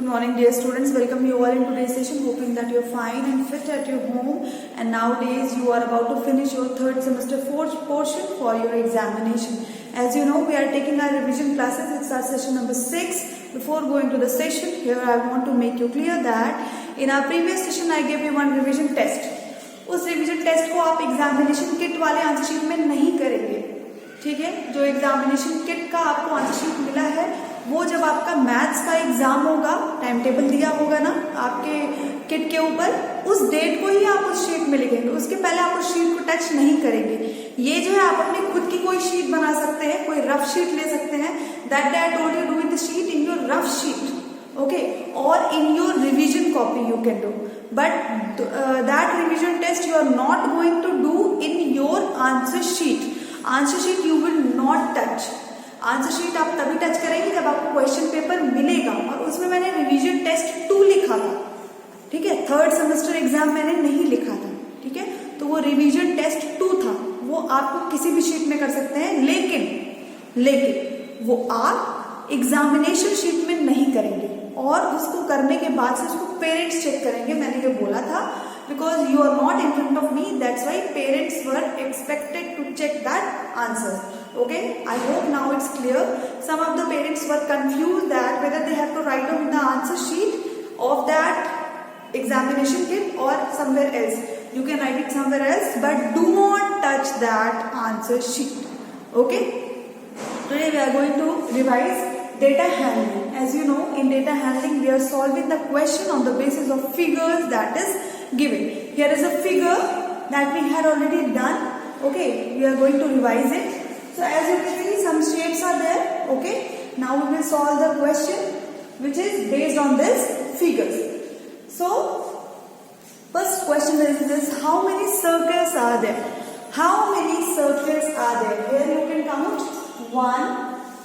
morning, dear students. Welcome you all in today's session. Hoping that you're fine and fit at your home. And nowadays you are about to finish your third semester fourth portion for your examination. As you know, we are taking our revision classes. It's our session number 6. Before going to the session, here I want to make you clear that in our previous session I gave you one revision test. उस revision test को आप examination kit वाले answer sheet में नहीं करेंगे, ठीक है। जो एग्जामिनेशन किट का आपको आंसर शीट मिला है वो जब आपका मैथ्स का एग्जाम होगा, टाइम टेबल दिया होगा ना आपके किट के ऊपर, उस डेट को ही आप उस शीट में लिखेंगे। उसके पहले आप उस शीट को टच नहीं करेंगे। ये जो है आप अपनी खुद की कोई शीट बना सकते हैं, कोई रफ शीट ले सकते हैं। That day I told you do with the sheet in your rough sheet, okay, or in your revision copy you can do, but that revision test you are not going to do in your answer sheet. Answer sheet you will not touch. Answer sheet आप तभी touch करेंगे जब आपको question paper मिलेगा, और उसमें मैंने revision test 2 लिखा था, ठीक है। थर्ड सेमेस्टर एग्जाम मैंने नहीं लिखा था, ठीक है। तो वो रिवीजन टेस्ट 2 था, वो आपको किसी भी शीट में कर सकते हैं, लेकिन वो आप एग्जामिनेशन शीट में नहीं करेंगे। और उसको करने के बाद से उसको पेरेंट्स चेक करेंगे, मैंने ये बोला था, because you are not in front of me, that's why parents were expected to check that answer. Okay, I hope now it's clear. Some of the parents were confused that whether they have to write down the answer sheet of that examination kit or somewhere else. You can write it somewhere else, but do not touch that answer sheet. Okay? Today we are going to revise data handling. As you know, in data handling we are solving the question on the basis of figures that is given. Here is a figure that we had already done. Okay, we are going to revise it. So as you can see, some shapes are there. Okay, now we will solve the question which is based on this figures. So first question is this: how many circles are there? How many circles are there? Here you can count 1,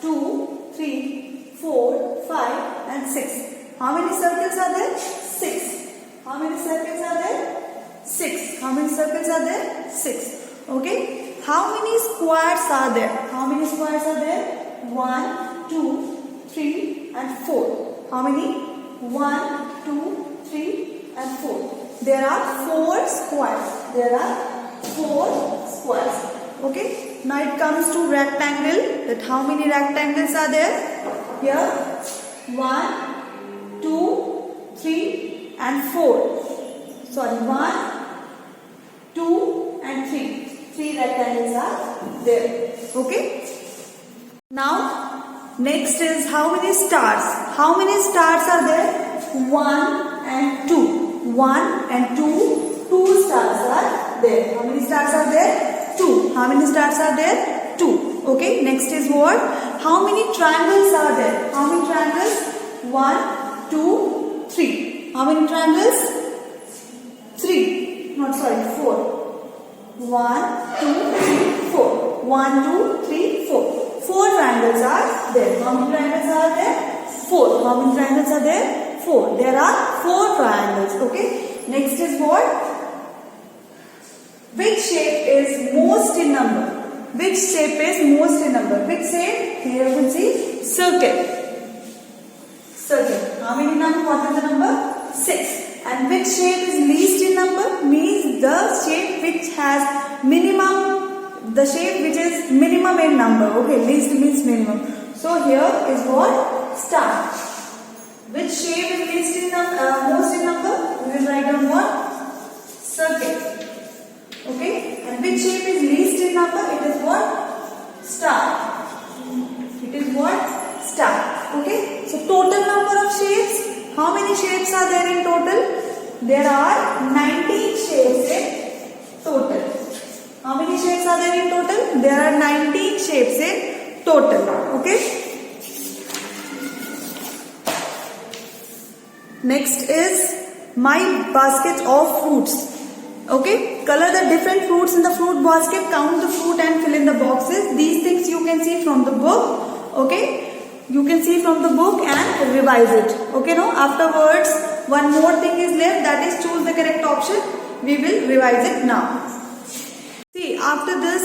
2, 3, 4, 5 and 6. How many circles are there? 6. How many circles are there? 6. How many circles are there? 6. Okay. How many squares are there? How many squares are there? 1, 2, 3 and 4. How many? 1, 2, 3 and 4. There are 4 squares. There are 4 squares. Okay. Now it comes to rectangle. That how many rectangles are there? Here 1, 2, 3 and 4. Sorry, 1, 2 and 3. 3 rectangles are there. Okay. Now next is how many stars? How many stars are there? 1 and 2. 1 and 2. 2 stars are there. How many stars are there? 2. How many stars are there? 2. Okay. Next is what? How many triangles are there? How many triangles? 1, 2, 3. How many triangles? 3. Not sorry, 4. 1, 2, 3, 4. 1, 2, 3, 4. 4 triangles are there. How many triangles are there? 4. How many triangles are there? 4. There are 4 triangles. Okay. Next is what? Which shape is most in number? Which shape is most in number? Which shape? Here you can see circle. Circle. How many number? What is the number? 6. And which shape is least in number? Means the shape which has minimum, the shape which is minimum in number. Okay, least means minimum. So here is what? Star. Which shape is least in number, most in number? We will write down what? Circle. Okay, and which shape is least in number? It is what? Star. It is what? Star. Okay, so total number of shapes. How many shapes are there in total? There are 19 shapes in total. How many shapes are there in total? There are 19 shapes in total. Okay. Next is my basket of fruits. Okay. Color the different fruits in the fruit basket. Count the fruit and fill in the boxes. These things you can see from the book. Okay. You can see from the book and revise it. Okay, no? Afterwards, one more thing is left, that is choose the correct option. We will revise it now. See, after this,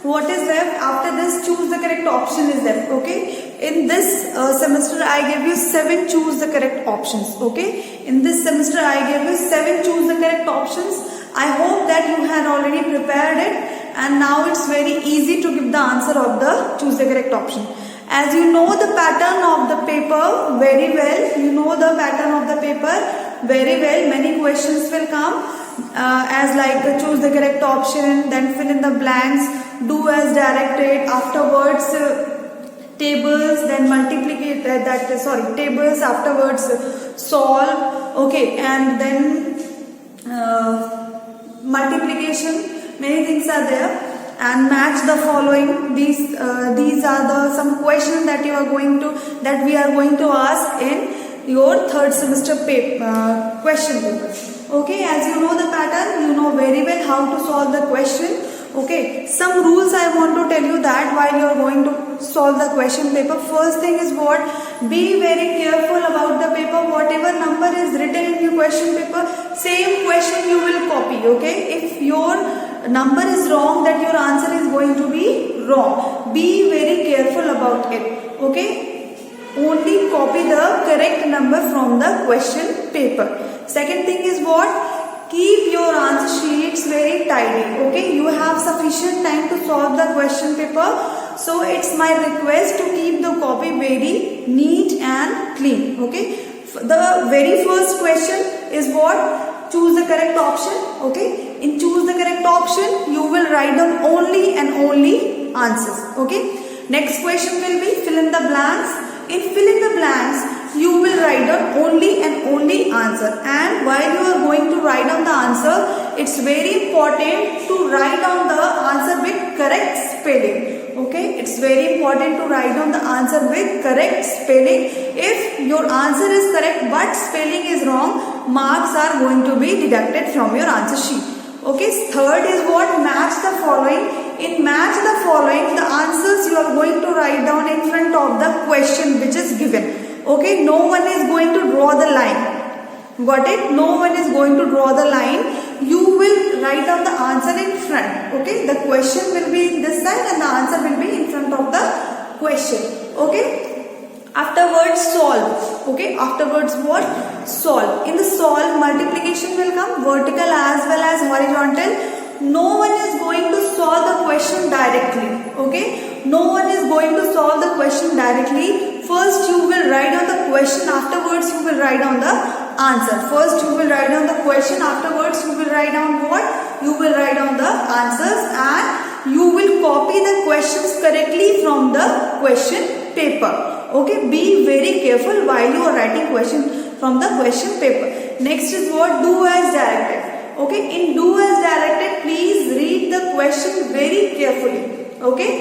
what is left? After this, choose the correct option is left. Okay? In this semester I gave you 7 choose the correct options. Okay, in this semester I gave you 7 choose the correct options. I hope that you had already prepared it, and now it's very easy to give the answer of the choose the correct option. As you know the pattern of the paper very well, very well. Many questions will come as like choose the correct option, then fill in the blanks, do as directed, afterwards tables, then multiplicate tables, afterwards solve. Okay, and then multiplication. Many things are there, and match the following. These are the some questions that we are going to ask in your third semester question paper. Okay, as you know the pattern, you know very well how to solve the question. Okay, some rules I want to tell you that while you are going to solve the question paper. First thing is what? Be very careful about the paper. Whatever number is written in your question paper, same question you will copy. Okay, if your number is wrong, that your answer is going to be wrong. Be very careful about it. Okay, only copy the correct number from the question paper. Second thing is what? Keep your answer sheets very tidy. Okay, you have sufficient time to solve the question paper, so it's my request to keep the copy very neat and clean. Okay, the very first question is what? Choose the correct option. Okay, in choose the correct option you will write down only and only answers. Okay, next question will be fill in the blanks. In fill in the blanks you will write down only and only answer, and while you are going to write down the answer, it's very important to write down the answer with correct spelling. Okay, it's very important to write down the answer with correct spelling. If your answer is correct but spelling is wrong, marks are going to be deducted from your answer sheet. Okay, third is what? Match the following. In match the following, the answers you are going to write down in front of the question which is given. Okay, no one is going to draw the line. Got it? No one is going to draw the line. You will write down the answer in front. Okay, the question will be in this side and the answer will be in front of the question. Okay, afterwards solve. Okay, afterwards what? Solve. In the solve, multiplication will come, vertical as well as horizontal. No one is going to solve the question directly. Okay, no one is going to solve the question directly. First you will write down the question, afterwards you will write down the answer. First you will write down the question, afterwards you will write down what? You will write down the answers, and you will copy the questions correctly from the question paper. Okay, be very careful while you are writing question from the question paper. Next is what? Do as directed. Okay, in do as directed, please read the question very carefully. Okay,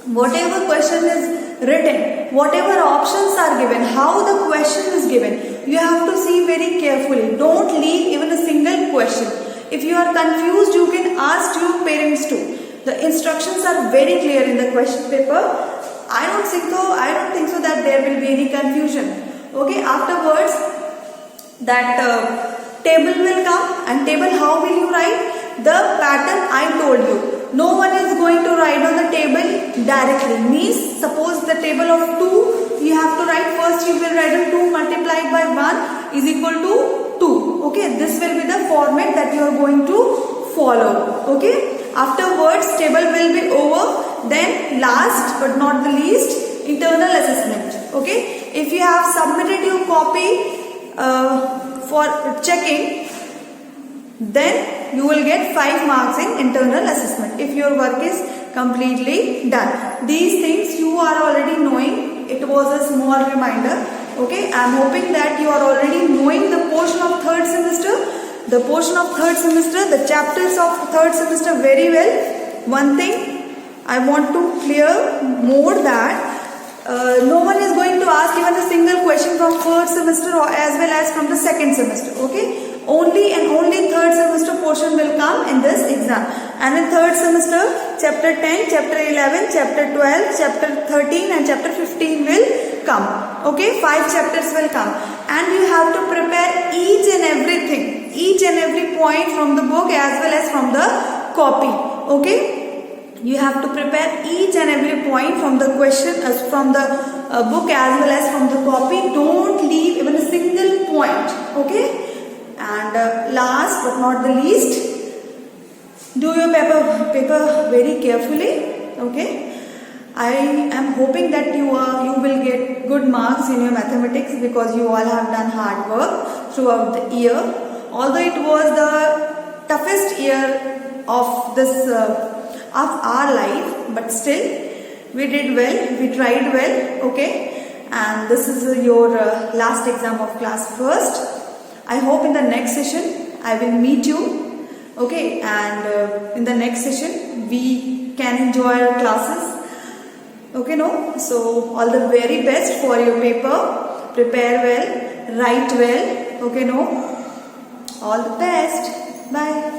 whatever question is written, whatever options are given, how the question is given, you have to see very carefully. Don't leave even a single question. If you are confused, you can ask your parents too. The instructions are very clear in the question paper. I don't think so that there will be any confusion. Okay, afterwards that table will come, and table how will you write? The pattern I told you. No one is going to write on the table directly. Means suppose the table of 2, you have to write first, you will write on 2 multiplied by 1 is equal to 2. Okay, this will be the format that you are going to follow. Okay, afterwards table will be over. Then last but not the least, internal assessment. Okay, if you have submitted your copy for checking, then you will get 5 marks in internal assessment if your work is completely done. These things you are already knowing. It was a small reminder. Okay, I am hoping that you are already knowing the portion of third semester, the chapters of third semester very well. One thing I want to clear more that no one is going to ask even a single question from third semester or as well as from the second semester. Okay, only and only third semester portion will come in this exam. And in third semester, chapter 10, chapter 11, chapter 12, chapter 13 and chapter 15 will come. Okay, 5 chapters will come, and you have to prepare each and everything, each and every point from the book as well as from the copy. Okay, You have to prepare each and every point from the question, from the book as well as from the copy. Don't leave even a single point. Okay. And last but not the least, do your paper very carefully. Okay. I am hoping that you will get good marks in your mathematics, because you all have done hard work throughout the year. Although it was the toughest year of this of our life, but still we did well, we tried well. Okay. And this is your last exam of class first. I hope in the next session I will meet you. Okay. And in the next session we can enjoy our classes. Okay, no? So all the very best for your paper. Prepare well, write well. Okay, no? All the best. Bye.